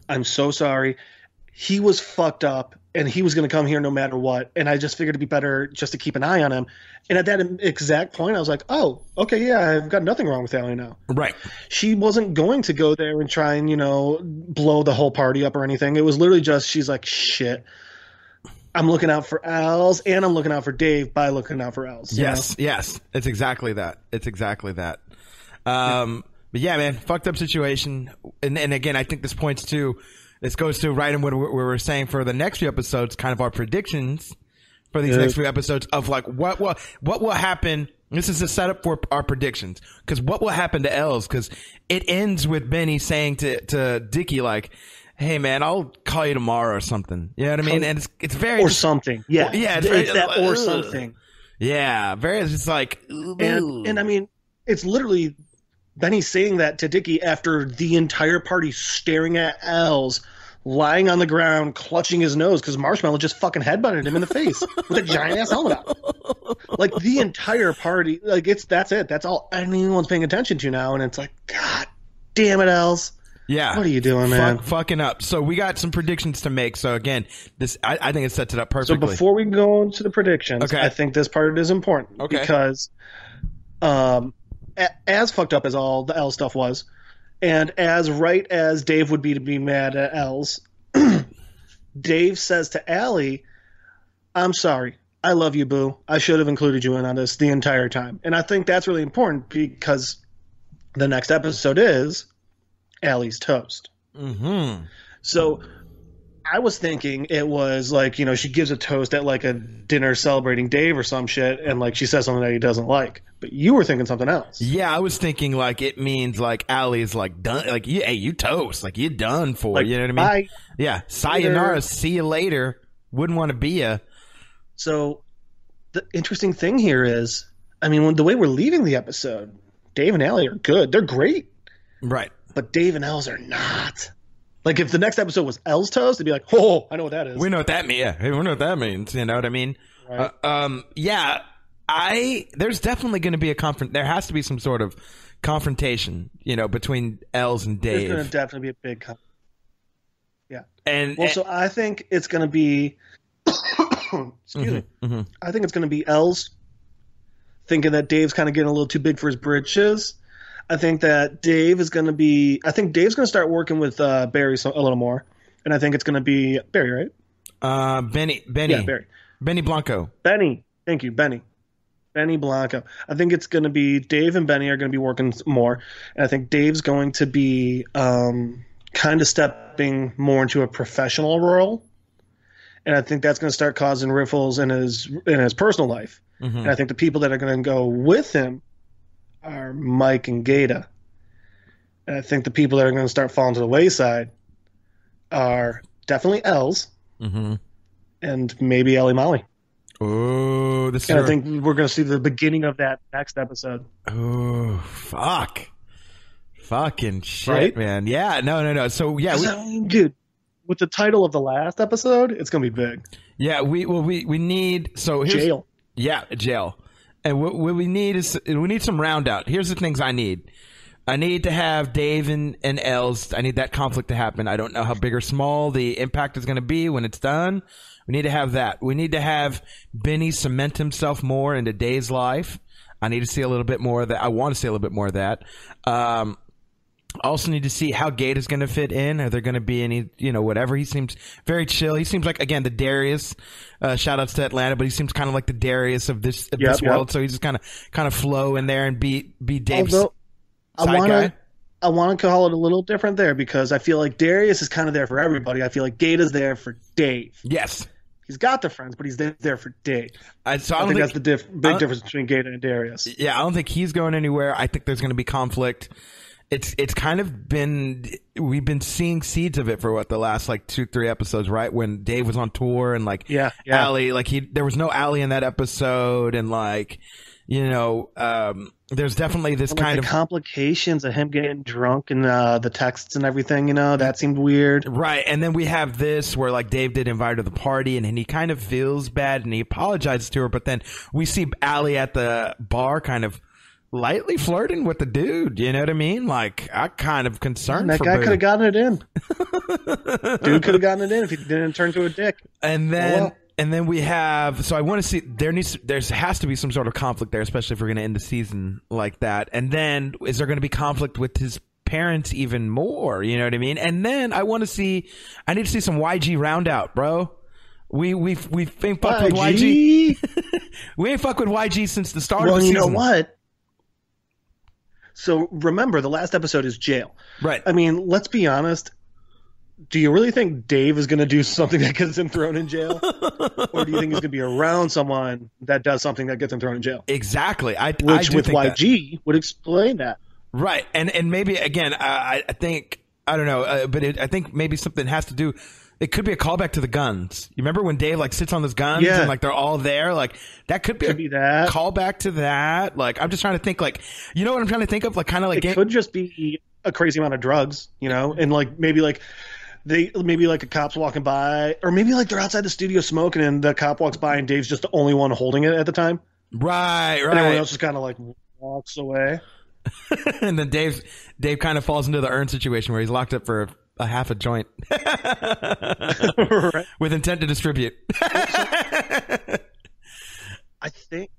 F: I'm so sorry. He was fucked up and he was going to come here no matter what. And I just figured it'd be better just to keep an eye on him. And at that exact point, I was like, oh, okay, yeah, I've got nothing wrong with Ellie now.
E: right.
F: She wasn't going to go there and try and, you know, blow the whole party up or anything. It was literally just, she's like, shit, I'm looking out for Els and I'm looking out for Dave by looking out for Els.
E: Yes, yes. It's exactly that. It's exactly that. But yeah, man, fucked up situation. And again, I think this goes to right in what we were saying for the next few episodes, kind of our predictions for these next few episodes of like what will happen. This is a setup for our predictions because what will happen to Els? Because it ends with Benny saying to Dickie like, "Hey man, I'll call you tomorrow or something." You know what I mean? And it's very
F: Or something. Yeah.
E: yeah,
F: It's that or something.
E: Yeah, very just like
F: And I mean, it's literally Benny saying that to Dickie after the entire party staring at Els, lying on the ground, clutching his nose because Marshmallow just fucking headbutted him in the face with a giant ass helmet on. Like the entire party, like that's it. That's all anyone's paying attention to now, and it's like, God damn it, Els.
E: Yeah.
F: What are you doing, man?
E: Fucking up. So we got some predictions to make. So again, I think it sets it up perfectly.
F: So before we go into the predictions,
E: Okay.
F: I think this part is important
E: Okay.
F: because as fucked up as all the Els stuff was, and as right as Dave would be to be mad at Els, Dave says to Allie, I'm sorry. I love you, boo. I should have included you in on this the entire time. And I think that's really important because the next episode is Allie's toast.
E: Mm-hmm.
F: So I was thinking it was like, you know, she gives a toast at like a dinner celebrating Dave or some shit, and like she says something that he doesn't like. But you were thinking something else.
E: Yeah, I was thinking like it means like Allie's like done, like hey, you toast, like you done for,
F: Like,
E: you know what I mean?
F: bye.
E: Yeah, sayonara,
F: Later.
E: see you later. Wouldn't want to be ya.
F: So the interesting thing here is, I mean, the way we're leaving the episode, Dave and Allie are good. They're great.
E: Right.
F: But Dave and Els are not. Like if the next episode was Els toast, it'd be like, oh, I know what that is.
E: We know what that means. Yeah, we know what that means. You know what I mean?
F: Right.
E: Yeah. There's definitely going to be there has to be some sort of confrontation, you know, between Els and
F: There's
E: Dave.
F: going to definitely be a big yeah.
E: And
F: Well, so I think it's going to be excuse me.
E: Mm-hmm.
F: I think it's going to be Els thinking that Dave's kind of getting a little too big for his britches. I think that Dave's going to start working with Barry a little more. And I think it's going to be Barry, right?
E: Benny.
F: Yeah, Barry.
E: Benny Blanco.
F: Benny. Thank you, Benny. Benny Blanco. I think it's going to be Dave and Benny are going to be working more. And I think Dave's going to be kind of stepping more into a professional role. And I think that's going to start causing riffles in his personal life.
E: Mm-hmm.
F: And I think the people that are going to go with him are Mike and Gata. And I think the people that are going to start falling to the wayside are definitely Els
E: Mm-hmm.
F: and maybe Ellie Molly.
E: Oh, this
F: And I
E: is.
F: think we're going to see the beginning of that next episode.
E: Oh, fuck. Fucking shit,
F: Right?
E: man. Yeah, no. So, yeah.
F: Dude, with the title of the last episode, it's going to be big.
E: We need. So here's,
F: Jail.
E: Yeah, jail. And what we need is we need some round out. Here's the things I need. I need to have Dave and Els. I need that conflict to happen. I don't know how big or small the impact is going to be when it's done. We need to have that. We need to have Benny cement himself more into Dave's life. I need to see a little bit more of that. I want to see a little bit more of that. Also need to see how Gate is going to fit in. Are there going to be any, whatever? He seems very chill. He seems like, again, the Darius, shout outs to Atlanta, but he seems kind of like the Darius of this world. So he's just kind of flow in there and be Dave's
F: Although,
E: side guy.
F: I want to call it a little different there because I feel like Darius is kind of there for everybody. I feel like Gata's there for Dave.
E: Yes.
F: He's got the friends, but he's there for Dave.
E: I
F: think that's the big difference between Gaeta and Darius.
E: Yeah, I don't think he's going anywhere. I think there's going to be conflict. It's kind of been, we've been seeing seeds of it for the last like 2-3 episodes, right? When Dave was on tour and like Allie, like there was no Allie in that episode, and like, you know, there's definitely this kind of
F: complications of him getting drunk and the texts and everything, you know, that seemed weird.
E: Right. And then we have this where like Dave did invite her to the party, and he kind of feels bad and he apologizes to her, but then we see Allie at the bar kind of lightly flirting with the dude, you know what I mean? Like, I'm kind of concerned.
F: That
E: for
F: guy
E: Boo.
F: could have gotten it in. Dude could have gotten it in if he didn't turn to a dick.
E: And then we have, so I want to see, there has to be some sort of conflict there, especially if we're going to end the season like that. And then is there going to be conflict with his parents even more? You know what I mean? And then I need to see some YG round out, bro. We ain't fucked with YG. We ain't fucked with YG since the start of the season.
F: Well, you know what? So remember, the last episode is jail.
E: Right.
F: I mean, let's be honest. Do you really think Dave is going to do something that gets him thrown in jail? Or do you think he's going to be around someone that does something that gets him thrown in jail?
E: Exactly.
F: Which with YG would explain that.
E: Right. And maybe, again, I think, I don't know, but I think maybe something has to do, it could be a callback to the guns. You remember when Dave like sits on those guns and like they're all there? Like that could be
F: that
E: callback to that. Like I'm just trying to think, like, you know what I'm trying to think of? Like kind of like
F: it could just be a crazy amount of drugs, you know, and like maybe like a cop's walking by, or maybe like they're outside the studio smoking and the cop walks by and Dave's just the only one holding it at the time.
E: Right.
F: And everyone else just kind of like walks away.
E: And then Dave kind of falls into the urn situation where he's locked up for a half a joint
F: right.
E: With intent to distribute.
F: I think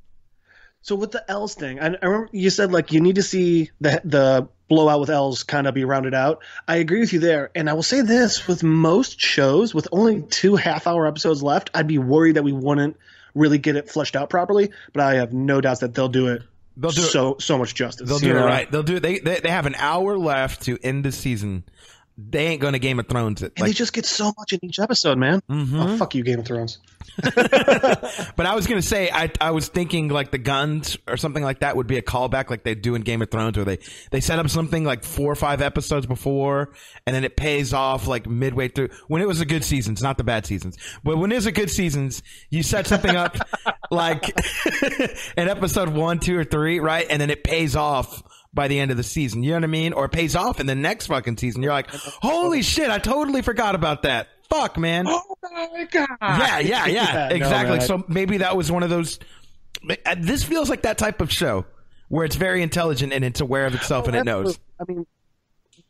F: so. With the L's thing, I remember you said like you need to see the blowout with L's kind of be rounded out. I agree with you there, and I will say this: with most shows, with only 2 half-hour episodes left, I'd be worried that we wouldn't really get it fleshed out properly. But I have no doubts that they'll do it. They'll do so much justice.
E: They'll do it right. They'll do it. They have an hour left to end the season. They ain't gonna Game of Thrones it.
F: And they just get so much in each episode, man.
E: Mm-hmm.
F: Oh, fuck you, Game of Thrones.
E: But I was gonna say, I was thinking like the guns or something like that would be a callback, like they do in Game of Thrones, where they set up something like 4 or 5 episodes before, and then it pays off like midway through. When it was a good seasons, not the bad seasons, but when it was a good seasons, you set something up like in episode 1, 2, or 3, right, and then it pays off by the end of the season, you know what I mean? Or it pays off in the next fucking season. You're like, holy shit, I totally forgot about that. Fuck, man.
F: Oh my God.
E: Yeah, exactly.
F: No,
E: so maybe that was one of those. This feels like that type of show where it's very intelligent and it's aware of itself and it knows.
F: I mean,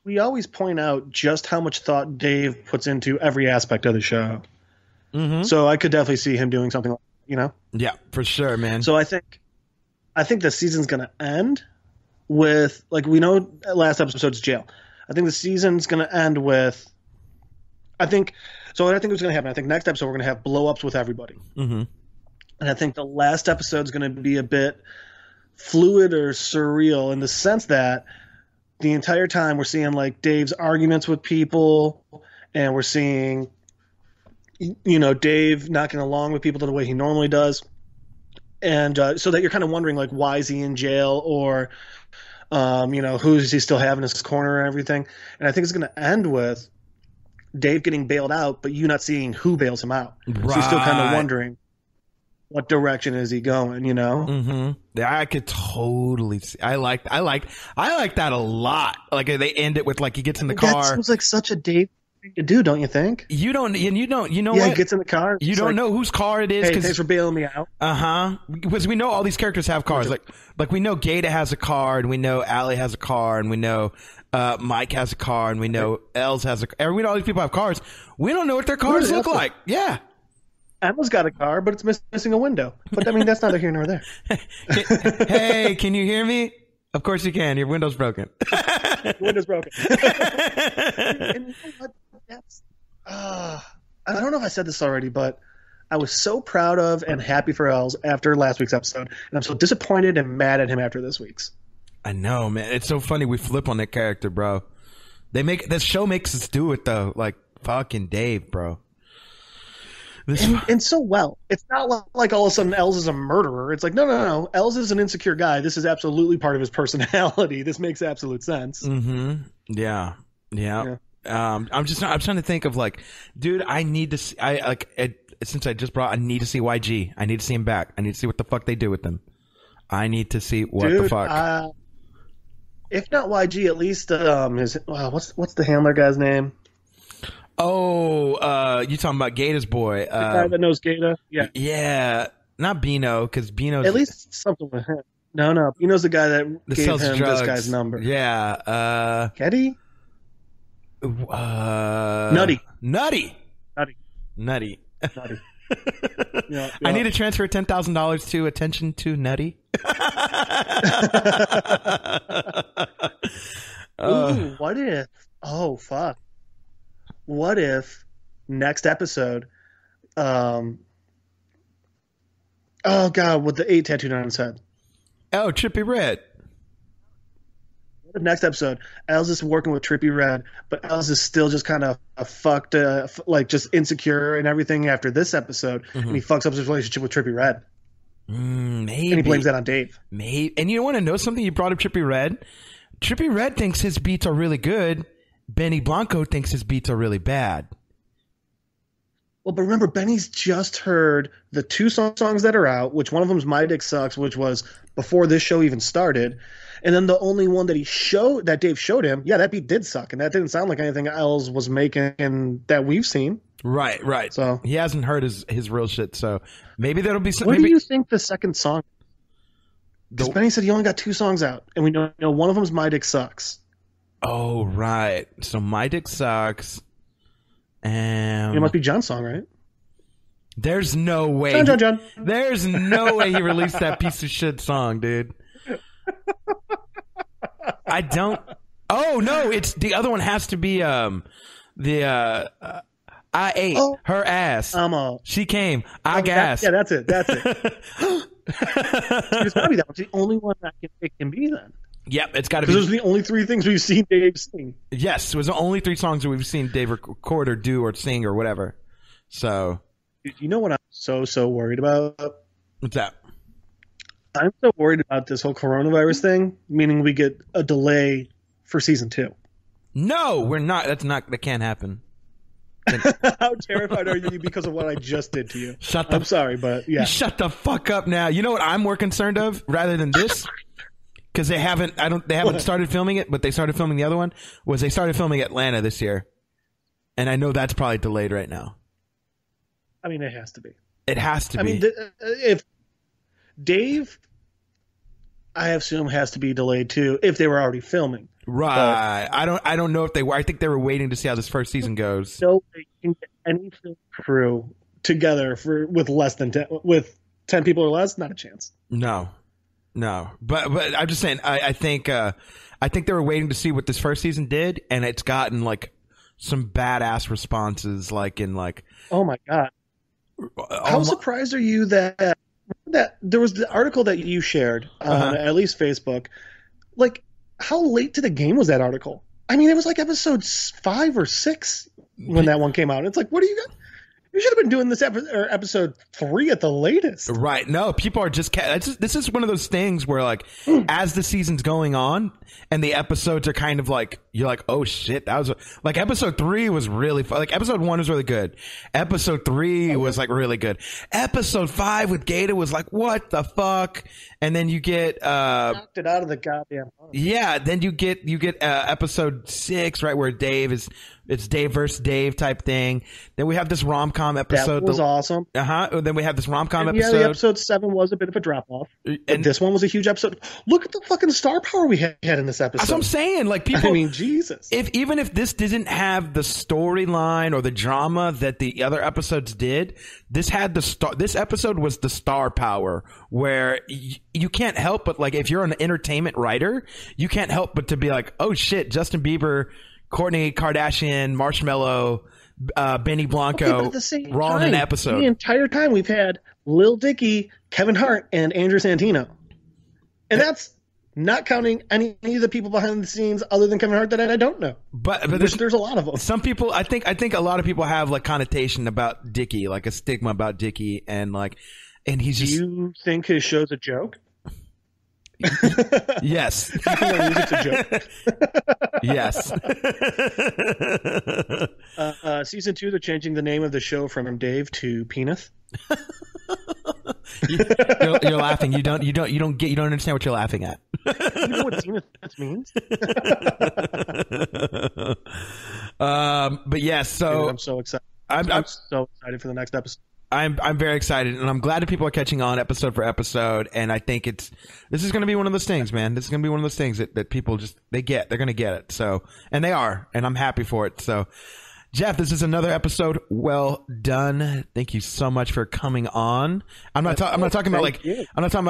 F: we always point out just how much thought Dave puts into every aspect of the show.
E: Mm-hmm.
F: So I could definitely see him doing something like, you know?
E: Yeah, for sure, man.
F: So I think the season's going to end with, like, we know last episode's jail. I think the season's going to end with, what I think is going to happen. I think next episode we're going to have blow-ups with everybody.
E: Mm-hmm.
F: And I think the last episode's going to be a bit fluid or surreal in the sense that the entire time we're seeing, like, Dave's arguments with people, and we're seeing, you know, Dave not getting along with people the way he normally does. And so that you're kind of wondering, like, why is he in jail, or you know, who does he still have in his corner and everything. And I think it's going to end with Dave getting bailed out, but you not seeing who bails him out. Right. So you're still kind of wondering what direction is he going, you know?
E: Mm-hmm. Yeah, I could totally see. I like that a lot. Like they end it with like he gets in the car.
F: That seems like such a Dave thing to do, don't you think?
E: You know
F: yeah,
E: what?
F: He gets in the car.
E: You don't know whose car it is.
F: Hey, thanks for bailing me out.
E: Because we know all these characters have cars. Like we know Gaeta has a car, and we know Allie has a car, and we know Mike has a car, and we know Els has a car. We know all these people have cars. We don't know what their cars look like. Yeah.
F: Emma's got a car, but it's missing a window. But I mean, that's neither here nor there.
E: Hey, can you hear me? Of course you can. Your window's broken.
F: Your window's broken. And you know what? That's, I don't know if I said this already, but I was so proud of and happy for Els after last week's episode, and I'm so disappointed and mad at him after this week's.
E: I know, man. It's so funny. We flip on that character, bro. This show makes us do it though. Like fucking Dave, bro.
F: And so well. It's not like all of a sudden Els is a murderer. It's like, no. Els is an insecure guy. This is absolutely part of his personality. This makes absolute sense.
E: Mm-hmm. Yeah. I'm trying to think of like, dude, I need to see, since I need to see YG. I need to see him back. I need to see what the fuck they do with him. I need to see what the fuck.
F: If not YG, at least what's the handler guy's name?
E: Oh, you talking about Gata's boy? The
F: guy that knows Gata. Yeah.
E: Yeah, not Bino, because Bino's
F: at least something with him. No, Bino's the guy that gave him
E: drugs.
F: this guy's number.
E: Yeah.
F: Getty. Nutty. Yeah.
E: I need to transfer $10,000 to attention to Nutty.
F: Ooh, what if? Oh fuck! What if next episode? Oh god, with the 8 tattooed on his head.
E: Oh, Trippy Red.
F: The next episode, Els is working with Trippy Red, but Els is still just kind of fucked, like just insecure and everything after this episode, and he fucks up his relationship with Trippy Red.
E: Maybe.
F: And he blames that on Dave.
E: Maybe. And you want to know something? You brought up Trippy Red. Trippy Red thinks his beats are really good. Benny Blanco thinks his beats are really bad.
F: Well, but remember, Benny's just heard the 2 songs that are out, which one of them's My Dick Sucks, which was before this show even started. And then the only one that Dave showed him, that beat did suck. And that didn't sound like anything Els was making that we've seen.
E: Right.
F: So
E: he hasn't heard his real shit. So maybe that'll be something.
F: What do you think the second song? Because Benny said he only got 2 songs out. And we know one of them's My Dick Sucks.
E: Oh, right. So My Dick Sucks. And
F: it must be John's song, right?
E: There's no way.
F: John.
E: There's no way he released that piece of shit song, dude. I don't. Oh no! It's the other one. Has to be I ate her ass. She came. I gassed.
F: Yeah, that's it. It's gotta be that one. It's the only one that it can be then.
E: Yep, it's got to be.
F: Because those are the only 3 things we've seen Dave sing.
E: Yes, it was the only 3 songs that we've seen Dave record or do or sing or whatever. So,
F: you know what I'm so worried about?
E: What's that?
F: I'm so worried about this whole coronavirus thing, meaning we get a delay for season 2.
E: No, we're not. That can't happen.
F: How terrified are you because of what I just did to you? I'm sorry, but yeah.
E: You shut the fuck up now. You know what I'm more concerned of rather than this? Because they haven't started filming it, but they started filming the other one. They started filming Atlanta this year, and I know that's probably delayed right now.
F: I mean, it has to be.
E: It has to be.
F: I mean, if Dave, I assume, has to be delayed too. If they were already filming,
E: right? But I don't know if they were. I think they were waiting to see how this first season goes.
F: No, they can get any film crew together with less than 10, with 10 people or less. Not a chance.
E: No, but I'm just saying. I think they were waiting to see what this first season did, and it's gotten like some badass responses. Like in like,
F: oh my god, how surprised are you that there was the article that you shared on at least Facebook? Like, how late to the game was that article? I mean, it was like episode 5 or 6 when that one came out. It's like, what do you got? You should have been doing this episode 3 at the latest.
E: Right. No, people are just this is one of those things where like as the season's going on and the episodes are kind of like, you're like, oh shit, that was like episode 3 was really fun. Like episode 1 was really good. Episode 3 was like really good. Episode 5 with Gata was like, what the fuck? And then you get
F: knocked it out of the goddamn phone.
E: Yeah, then you get episode 6, right, where it's Dave versus Dave type thing. Then we have this rom-com episode.
F: That was awesome.
E: Then we have this rom-com episode.
F: Yeah, the episode 7 was a bit of a drop-off. And this one was a huge episode. Look at the fucking star power we had in this episode.
E: That's what I'm saying. Like people,
F: I mean, Jesus.
E: Even if this didn't have the storyline or the drama that the other episodes did, this had this episode was the star power where you can't help but, like, if you're an entertainment writer, you can't help but to be like, oh shit, Justin Bieber, Kourtney Kardashian, Marshmello, Benny Blanco, were all in an episode.
F: The entire time we've had Lil Dicky, Kevin Hart, and Andrew Santino. And that's Not counting any of the people behind the scenes other than Kevin Hart that I don't know.
E: But
F: there's a lot of them.
E: Some people, I think a lot of people have like connotation about Dickie, like a stigma about Dickie, and he's just.
F: Do you think his show's a joke?
E: Yes.
F: It's a joke.
E: Yes.
F: Season 2, they're changing the name of the show from Dave to Penis.
E: You're laughing. You don't understand what you're laughing at.
F: You know what Zenith means?
E: But yes, so
F: Dude, I'm so excited. I'm so excited for the next episode.
E: I'm very excited, and I'm glad that people are catching on episode for episode. And I think this is going to be one of those things, man. This is going to be one of those things that people just they're going to get it. So, and they are, and I'm happy for it. So, Jeff, this is another episode. Well done. Thank you so much for coming on. I'm not talking about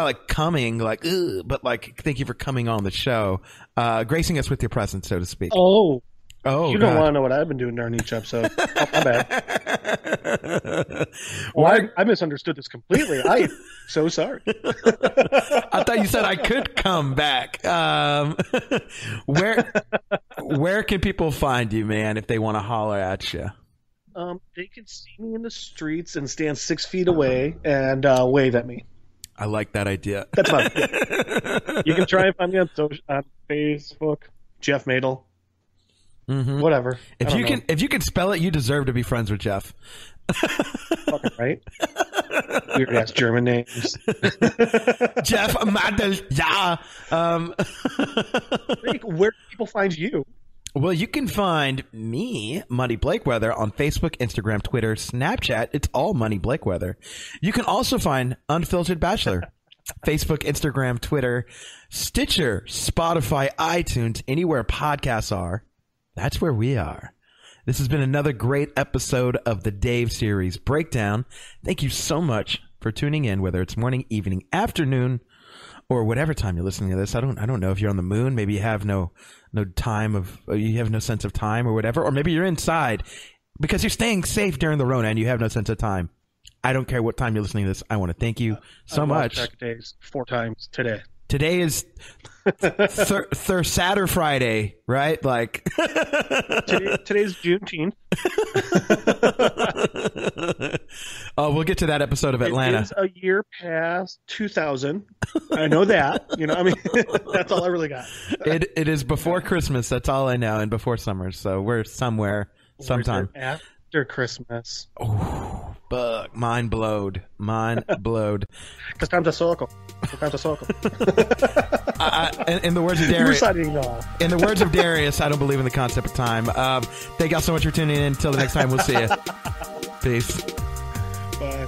E: like coming, like, ugh, but like, thank you for coming on the show, gracing us with your presence, so to speak.
F: Oh, you don't
E: God.
F: want to know what I've been doing during each episode. Oh, my bad. I misunderstood this completely. I'm so sorry.
E: I thought you said I could come back. Where can people find you, man, if they want to holler at you?
F: They can see me in the streets and stand 6 feet away and wave at me.
E: I like that idea.
F: That's fine. You can try and find me on Facebook, Jeff Madel.
E: Mm-hmm.
F: Whatever.
E: If you can spell it, you deserve to be friends with Jeff.
F: Fucking right. Weird ass German names.
E: Jeff Madel. Yeah.
F: Where do people find you?
E: Well, you can find me, Money Blakeweather, on Facebook, Instagram, Twitter, Snapchat. It's all Money Blakeweather. You can also find Unfiltered Bachelor. Facebook, Instagram, Twitter, Stitcher, Spotify, iTunes, anywhere podcasts are. That's where we are. This has been another great episode of the Dave Series Breakdown. Thank you so much for tuning in, whether it's morning, evening, afternoon, or whatever time you're listening to this. I don't know if you're on the moon. Maybe you have no you have no sense of time or whatever, or maybe you're inside because you're staying safe during the Rona and you have no sense of time. I don't care what time you're listening to this. I want to thank you so much.
F: Check days 4 times today.
E: Today is Saturday, Friday, right? Like
F: today's Juneteenth.
E: Oh, we'll get to that episode of Atlanta.
F: It is a year past 2000. I know that. I mean, that's all I really got.
E: It is before Christmas. That's all I know, and before summer. So we're somewhere, sometime
F: after Christmas.
E: Oh, fuck! Mind blowed.
F: Because time's a circle.
E: In the words of Darius,
F: in
E: the words of Darius, I don't believe in the concept of time. Thank y'all so much for tuning in. Until the next time, we'll see you. Peace.
F: Bye.